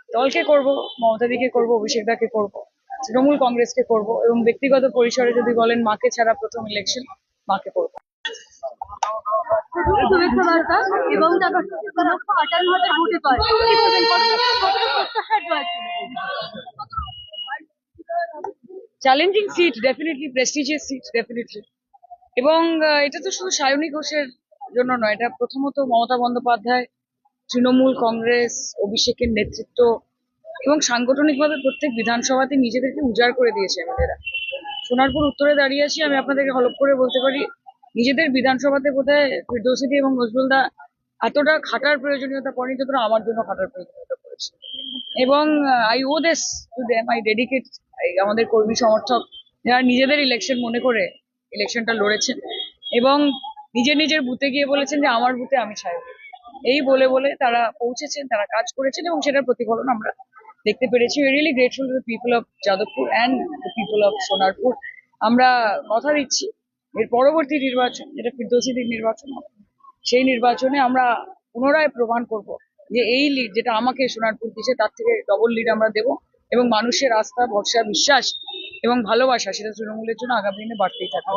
দলকে করব, মমতাদিকে করব, অভিষেক দাকে করব, তৃণমূল কংগ্রেসকে করব, এবং ব্যক্তিগত পরিসরে যদি বলেন মাকে ছাড়া প্রথম ইলেকশন, মাকে করব। শুভেচ্ছা বার্তা এবং তার পাশাপাশি 2,58,000 ভোটে পায় কি বলবেন, কতটা প্রত্যাশার জয় ছিল? Challenging seat, definitely prestigious seat, definitely. এবং এটা তো শুধু সায়নী ঘোষের জন্য নয়, এটা প্রথমত মমতা বন্দ্যোপাধ্যায়, তৃণমূল কংগ্রেস, অভিষেকের নেতৃত্ব এবং সাংগঠনিকভাবে প্রত্যেক বিধানসভাতে নিজেদেরকে উজাড় করে দিয়েছে এমএলএরা। সোনারপুর উত্তরে দাঁড়িয়ে আছি, আমি আপনাদেরকে হলপ করে বলতে পারি নিজেদের বিধানসভাতে বোধহয় ফিরদৌসী এবং নজরুলদা এতটা খাটার প্রয়োজনীয়তা পড়েনি যতটা আমার জন্য খাটার প্রয়োজনীয়তা পড়েছে। এবং I owe this to them, I dedicate আমাদের কর্মী সমর্থক যারা নিজেদের ইলেকশন মনে করে ইলেকশনটা লড়েছেন এবং নিজের নিজের বুথে গিয়ে বলেছেন যে আমার বুথে আমি ছাড়ব। এই বলে বলে তারা পৌঁছেছেন, তারা কাজ করেছেন এবং সেটার প্রতিফলন আমরা দেখতে পেরেছি। We really grateful to the people of Jadavpur and the people of Sonarpur. আমরা কথা দিচ্ছি এর পরবর্তী নির্বাচন, যেটা ফিরদৌসীদের নির্বাচন হবে, সেই নির্বাচনে আমরা পুনরায় প্রমাণ করব যে এই লিড যেটা আমাকে সোনারপুর দিচ্ছে তার থেকে ডবল লিড আমরা দেব এবং মানুষের আস্থা, ভরসা, বিশ্বাস এবং ভালোবাসা সেটা তৃণমূলের জন্য আগামী দিনে বাড়তেই থাকবে।